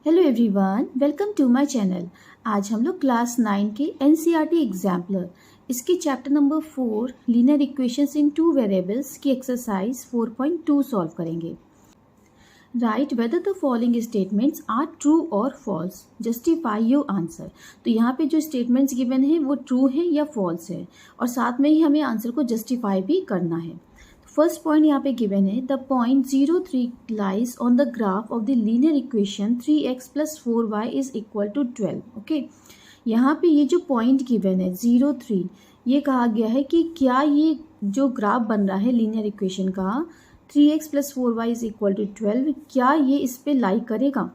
Hello everyone, welcome to my channel. आज हम लोग क्लास 9 के एनसीईआरटी एग्जाम्पलर इसके chapter number 4 linear equations in two variables की एक्सरसाइज 4.2 सॉल्व करेंगे। Write whether the following statements are true और false, justify your answer. तो यहाँ पे जो स्टेटमेंट्स गिवन है वो ट्रू है या फॉल्स है, और साथ में ही हमें आंसर को जस्टिफाई भी करना है। फर्स्ट पॉइंट यहाँ पे गिवन है, the point 0, 3 lies on the graph of the linear equation 3x + 4y is equal to 12। Okay, यहाँ पे ये जो पॉइंट गिवन है 0, 3, ये कहा गया है कि क्या ये जो ग्राफ बन रहा है लीनियर इक्वेशन का 3x + 4y is equal to 12, क्या ये इस पे लाई करेगा।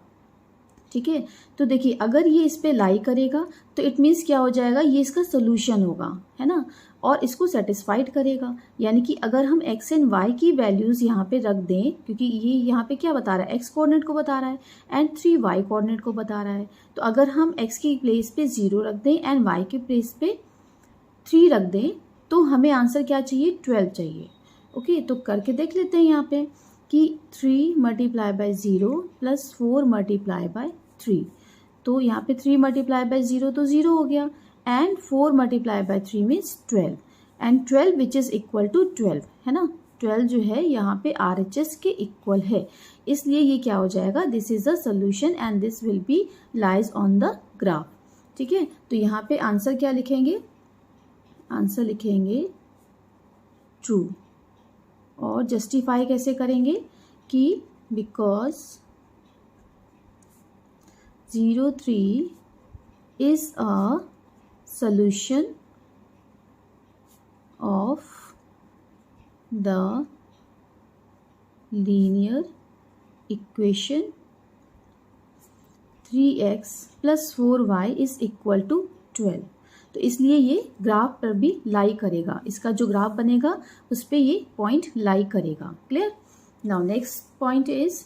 ठीक है, तो देखिए अगर ये इस पे लाई करेगा तो इट मीन्स क्या हो जाएगा, ये इसका सोल्यूशन होगा, है ना, और इसको सेटिस्फाइड करेगा। यानी कि अगर हम x एंड y की वैल्यूज़ यहाँ पे रख दें, क्योंकि ये यहाँ पे क्या बता रहा है, x कोऑर्डिनेट को बता रहा है एंड 3y कोऑर्डिनेट को बता रहा है, तो अगर हम x की प्लेस पे 0 रख दें एंड y की प्लेस पे 3 रख दें तो हमें आंसर क्या चाहिए, 12 चाहिए। ओके, तो करके देख लेते हैं यहाँ पे कि 3 × 0 + 4 × 3, तो यहाँ पे 3 × 0 तो 0 हो गया and 4 × 3 means 12 and 12 which is equal to 12, है ना। 12 जो है यहाँ पे RHS के इक्वल है, इसलिए ये क्या हो जाएगा, this is the solution and this will be lies on the graph. ठीक है, तो यहाँ पे आंसर क्या लिखेंगे, आंसर लिखेंगे ट्रू। और जस्टिफाई कैसे करेंगे कि because 0, 3 is a solution of the linear equation 3x + 4y is equal to 12। तो इसलिए ये ग्राफ पर भी लाई करेगा, इसका जो ग्राफ बनेगा उस पर ये पॉइंट लाई करेगा। Clear. Now next point is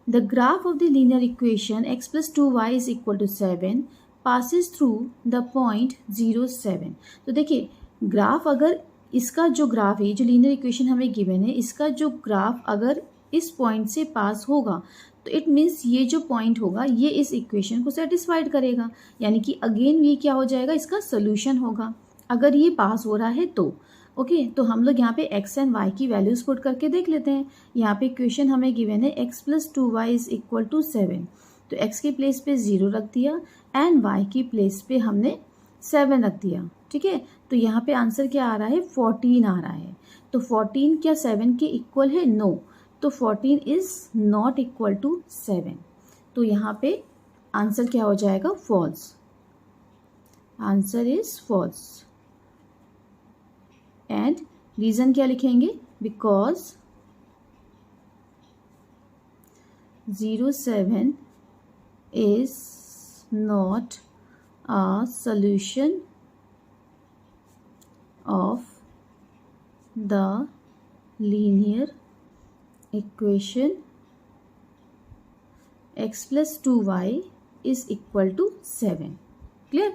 the graph of the linear equation x + 2y is equal to 7 passes through the point 0, 7। तो देखिए ग्राफ, अगर इसका जो ग्राफ है, जो लीनियर इक्वेशन हमें गिवन है, इसका जो ग्राफ अगर इस पॉइंट से पास होगा तो इट मीन्स ये जो पॉइंट होगा ये इस इक्वेशन को सेटिस्फाइड करेगा, यानी कि अगेन ये क्या हो जाएगा, इसका सोल्यूशन होगा अगर ये पास हो रहा है तो। ओके, तो हम लोग यहाँ पे x एंड y की वैल्यूज पुट करके देख लेते हैं। यहाँ पे इक्वेशन हमें गिवन है x + 2y is equal to 7, तो x की प्लेस पे 0 रख दिया एंड y की प्लेस पे हमने 7 रख दिया। ठीक है, तो यहाँ पे आंसर क्या आ रहा है, 14 आ रहा है। तो 14 क्या 7 के इक्वल है, नो, तो 14 इज नॉट इक्वल टू 7। तो यहाँ पे आंसर क्या हो जाएगा, false. Answer is false and reason क्या लिखेंगे, because 0, 7 is not a solution of the linear equation x + 2y is equal to 7. Clear?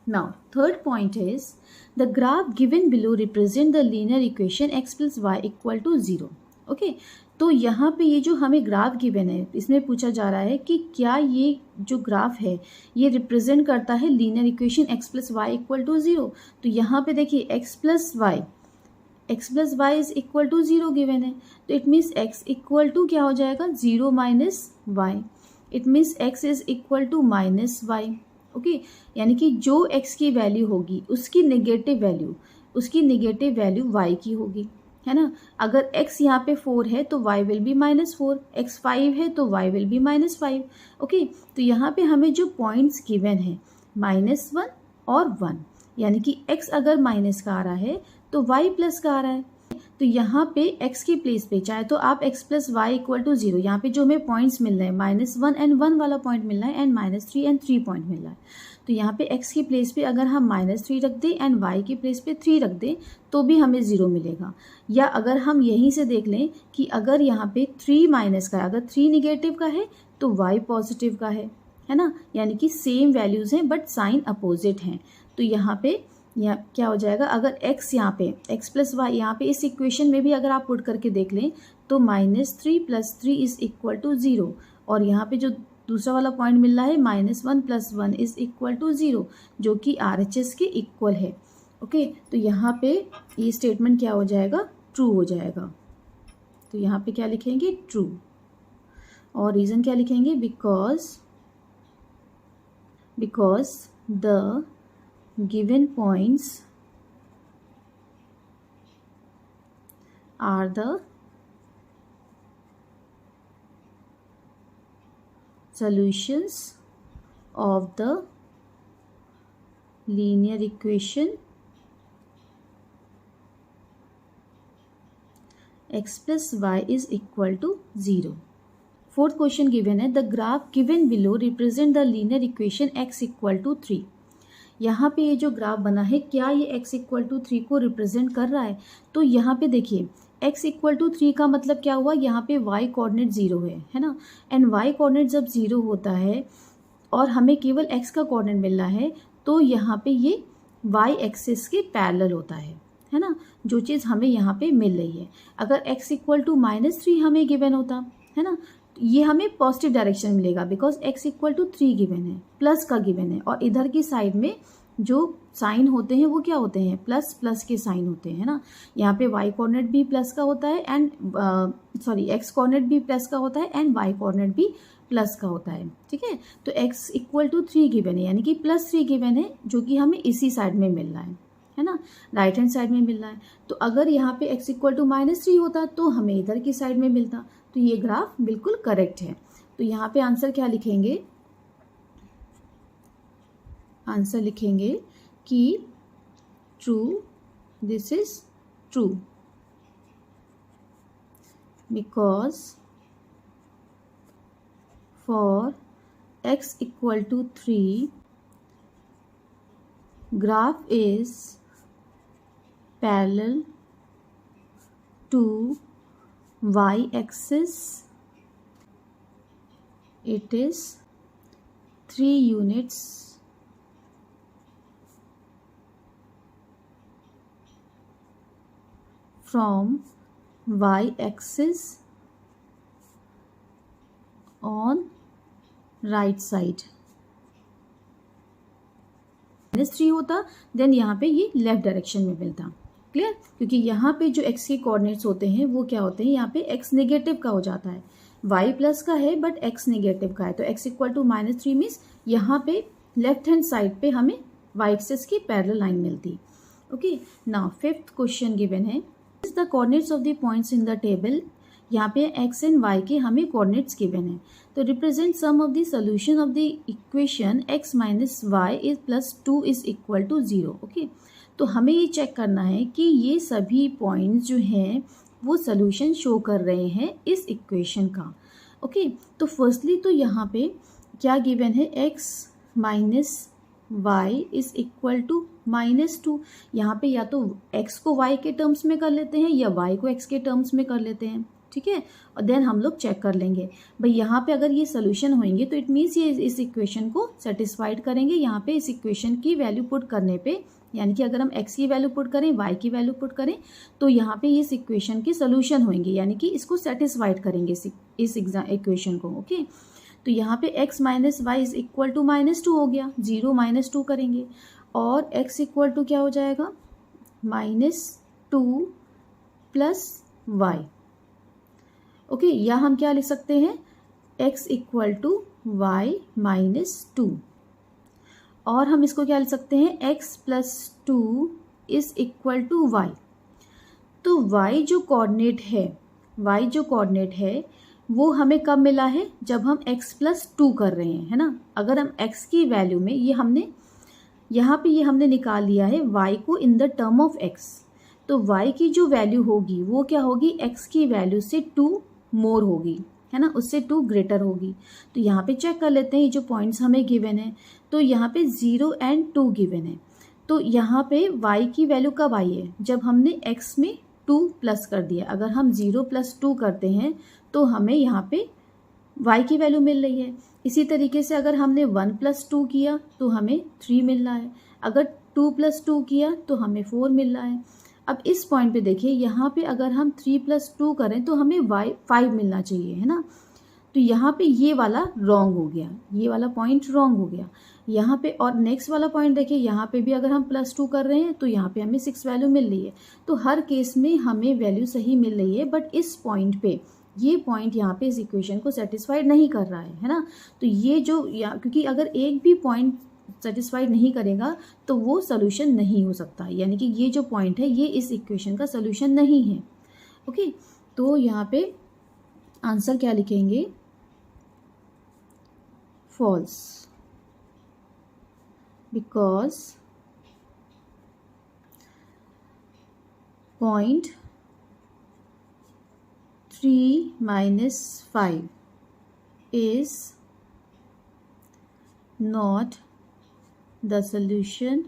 Now third point is the graph given below represent the linear equation x + y equal to 0. Okay, तो यहाँ पे ये जो हमें graph given है इसमें पूछा जा रहा है कि क्या ये जो ग्राफ है ये रिप्रेजेंट करता है linear equation x + y equal to 0। तो यहाँ पे देखिए x + y is equal to 0 given है, तो it means x equal to क्या हो जाएगा, 0 - y, it means x is equal to -y। Okay, यानी कि जो x की वैल्यू होगी उसकी नेगेटिव वैल्यू y की होगी, है ना। अगर x यहाँ पे 4 है तो y विल बी -4, x 5 है तो y विल बी -5। ओके, तो यहाँ पे हमें जो पॉइंट्स गिवन है -1 और 1, यानी कि x अगर माइनस का आ रहा है तो y प्लस का आ रहा है। तो यहाँ पे x की प्लेस पे चाहे तो आप x + y इक्वल टू 0, यहाँ पे जो हमें पॉइंट्स मिल रहे हैं -1 एंड 1 वाला पॉइंट मिल रहा है एंड -3 एंड 3 पॉइंट मिल रहा है। तो यहाँ पे x की प्लेस पे अगर हम -3 रख दें एंड y की प्लेस पे 3 रख दें तो भी हमें 0 मिलेगा। या अगर हम यहीं से देख लें कि अगर यहाँ पे 3 माइनस का है, अगर 3 निगेटिव का है तो y पॉजिटिव का है ना, यानी कि सेम वैल्यूज़ हैं बट साइन अपोजिट हैं। तो यहाँ पे यहाँ क्या हो जाएगा, अगर x यहाँ पे x + y यहाँ पे इस इक्वेशन में भी अगर आप पुट करके देख लें तो -3 + 3 इज इक्वल टू 0, और यहाँ पे जो दूसरा वाला पॉइंट मिल रहा है -1 + 1 इज इक्वल टू 0, जो कि RHS के इक्वल है। ओके, तो यहाँ पे ये स्टेटमेंट क्या हो जाएगा, ट्रू हो जाएगा। तो यहाँ पे क्या लिखेंगे, ट्रू। और रीज़न क्या लिखेंगे, because the given points are the solutions of the linear equation x plus y is equal to 0. Fourth question given है, the graph given below represent the linear equation x equal to 3. यहाँ पे ये जो graph बना है, क्या ये x equal to 3 को रिप्रेजेंट कर रहा है? तो यहाँ पे देखिए x इक्वल टू 3 का मतलब क्या हुआ, यहाँ पे y कोऑर्डिनेट 0 है ना। एंड y कोऑर्डिनेट जब 0 होता है और हमें केवल x का कोऑर्डिनेट मिल रहा है, तो यहाँ पे ये y एक्सिस के पैरेलल होता है ना, जो चीज़ हमें यहाँ पे मिल रही है। अगर x इक्वल टू -3 हमें गिवन होता है ना, ये हमें पॉजिटिव डायरेक्शन मिलेगा, because x equal to 3 given है, प्लस का गिवन है, और इधर की साइड में जो साइन होते हैं वो क्या होते हैं, प्लस प्लस के साइन होते हैं ना। यहाँ पे y कोऑर्डिनेट भी प्लस का होता है एंड x कोऑर्डिनेट भी प्लस का होता है एंड y कोऑर्डिनेट भी प्लस का होता है। ठीक है, तो x इक्वल टू 3 गिवन है, यानी कि +3 गिवन है, जो कि हमें इसी साइड में मिल रहा है ना, राइट हैंड साइड में मिल रहा है। तो अगर यहाँ पे x इक्वल टू -3 होता तो हमें इधर की साइड में मिलता। तो ये ग्राफ बिल्कुल करेक्ट है। तो यहाँ पे आंसर क्या लिखेंगे, आंसर लिखेंगे कि true, this is true, because for x equal to 3 graph is parallel to y-axis. It is 3 units from y-axis on right side. -3 होता देन यहाँ पे ये लेफ्ट डायरेक्शन में मिलता। क्लियर, क्योंकि यहाँ पे जो x के कोऑर्डिनेट्स होते हैं वो क्या होते हैं, यहाँ पे x नेगेटिव का हो जाता है, y प्लस का है बट x नेगेटिव का है। तो x इक्वल टू -3 मीन्स यहाँ पे लेफ्ट हैंड साइड पे हमें y एक्सिस की पैरेलल लाइन मिलती। Okay, now fifth question given है, is the coordinates of the points in the table. यहाँ पे x एंड y के हमें कोऑर्डिनेट्स गिवन है। तो represent some of the solution of the equation x minus y is +2 is equal to 0। Okay, तो हमें ये चेक करना है कि ये सभी पॉइंट्स जो हैं वो सॉल्यूशन शो कर रहे हैं इस इक्वेशन का। ओके, तो फर्स्टली तो यहाँ पे क्या गिवन है, x minus y is equal to -2। यहाँ पे या तो x को y के टर्म्स में कर लेते हैं या y को x के टर्म्स में कर लेते हैं। ठीक है, और देन हम लोग चेक कर लेंगे भाई यहाँ पे अगर ये सोल्यूशन होंगे तो इट मीन्स ये इस इक्वेशन को सेटिस्फाइड करेंगे। यहाँ पे इस इक्वेशन की वैल्यू पुट करने पे, यानी कि अगर हम x की वैल्यू पुट करें, y की वैल्यू पुट करें, तो यहाँ पे इस इक्वेशन के सोल्यूशन होंगे, यानी कि इसको सेटिस्फाइड करेंगे इस इक्वेशन को। ओके, तो यहाँ पे x minus y is equal to -2 हो गया, 0 -2 करेंगे और x इक्वल टू क्या हो जाएगा, -2 प्लस y। ओके, या हम क्या लिख सकते हैं, x इक्वल टू y -2, और हम इसको क्या लिख सकते हैं, x plus 2 is equal to y। तो y जो कोऑर्डिनेट है वो हमें कब मिला है, जब हम x प्लस 2 कर रहे हैं, है ना। अगर हम x की वैल्यू में ये हमने निकाल लिया है y को in the term of x, तो y की जो वैल्यू होगी वो क्या होगी, x की वैल्यू से 2 मोर होगी, है ना, उससे 2 ग्रेटर होगी। तो यहाँ पे चेक कर लेते हैं ये जो पॉइंट्स हमें गिवन है, तो यहाँ पे 0 एंड 2 गिवन है। तो यहाँ पे y की वैल्यू कब आई है, जब हमने x में 2 प्लस कर दिया। अगर हम 0 + 2 करते हैं तो हमें यहाँ पे y की वैल्यू मिल रही है। इसी तरीके से अगर हमने 1 + 2 किया तो हमें 3 मिल रहा है, अगर 2 + 2 किया तो हमें 4 मिल रहा है। अब इस पॉइंट पे देखिए, यहाँ पे अगर हम 3 + 2 करें तो हमें y 5 मिलना चाहिए, है ना। तो यहाँ पे ये वाला रॉन्ग हो गया, ये वाला पॉइंट रॉन्ग हो गया यहाँ पे। और नेक्स्ट वाला पॉइंट देखिए, यहाँ पे भी अगर हम +2 कर रहे हैं तो यहाँ पे हमें 6 वैल्यू मिल रही है। तो हर केस में हमें वैल्यू सही मिल रही है, बट इस पॉइंट पे, ये पॉइंट यहाँ पे इस इक्वेशन को सेटिस्फाइड नहीं कर रहा है ना। तो ये जो क्योंकि अगर एक भी पॉइंट सेटिस्फाइड नहीं करेगा तो वो सोल्यूशन नहीं हो सकता, यानी कि ये जो पॉइंट है ये इस इक्वेशन का सोल्यूशन नहीं है। ओके, तो यहाँ पे आंसर क्या लिखेंगे? False, because point 3 - 5 is not the solution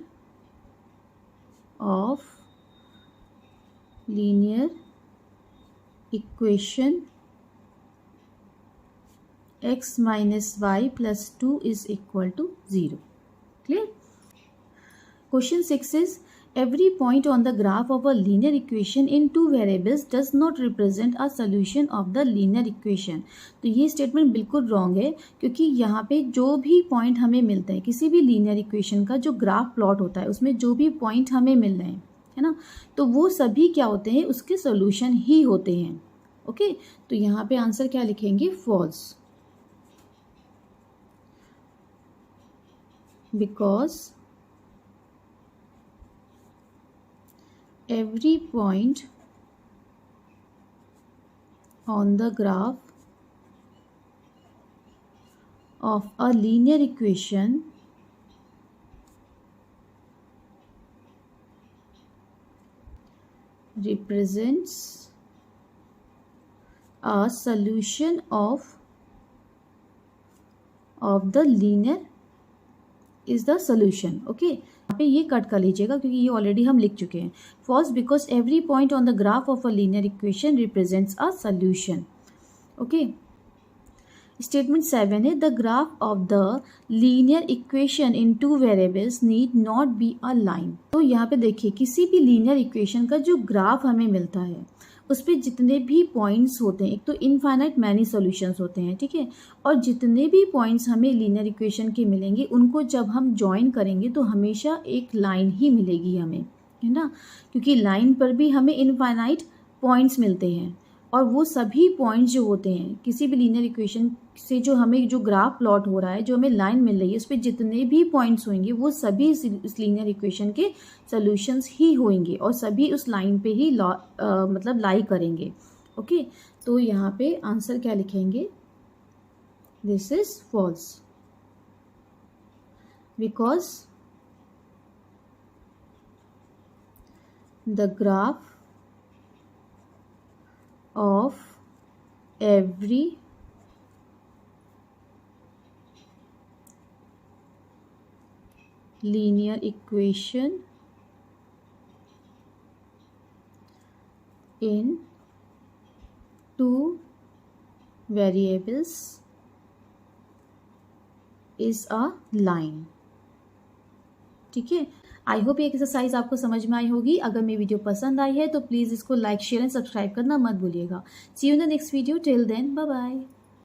of linear equation x minus y plus 2 is equal to 0. Clear? Question 6 is, every point on the graph of a linear equation in two variables does not represent a solution of the linear equation. तो ये statement बिल्कुल wrong है, क्योंकि यहाँ पे जो भी point हमें मिलते हैं किसी भी लीनियर इक्वेशन का जो ग्राफ प्लॉट होता है उसमें जो भी पॉइंट हमें मिल रहे हैं, है ना, तो वो सभी क्या होते हैं? उसके सोल्यूशन ही होते हैं। ओके, तो यहाँ पे आंसर क्या लिखेंगे? False, because every point on the graph of a linear equation represents a solution of the linear is the solution. Okay, यहाँ पे ये कट कर लीजिएगा क्योंकि ये ऑलरेडी हम लिख चुके हैं। False, because every point on the graph of a linear equation represents a solution. Okay, statement 7 है, the graph of the linear equation in two variables need not be a line. तो यहाँ पे देखिए, किसी भी लीनियर इक्वेशन का जो graph हमें मिलता है उस पर जितने भी पॉइंट्स होते हैं, एक तो इनफाइनाइट मैनी सॉल्यूशंस होते हैं, ठीक है, और जितने भी पॉइंट्स हमें लीनियर इक्वेशन के मिलेंगे उनको जब हम ज्वाइन करेंगे तो हमेशा एक लाइन ही मिलेगी हमें, है ना, क्योंकि लाइन पर भी हमें इनफाइनाइट पॉइंट्स मिलते हैं। और वो सभी पॉइंट्स जो होते हैं किसी भी लीनियर इक्वेशन से, जो हमें जो ग्राफ प्लॉट हो रहा है, जो हमें लाइन मिल रही है, उस पर जितने भी पॉइंट्स होंगे वो सभी इस लीनियर इक्वेशन के सॉल्यूशंस ही होंगे और सभी उस लाइन पे ही मतलब लाई करेंगे। ओके, तो यहाँ पे आंसर क्या लिखेंगे? This is false, because the graph of every linear equation in two variables is a line. ठीक है, आई होप ये एक्सरसाइज आपको समझ में आई होगी। अगर मेरी वीडियो पसंद आई है तो प्लीज़ इसको लाइक, शेयर एंड सब्सक्राइब करना मत भूलिएगा। See you in the next video, till then bye bye.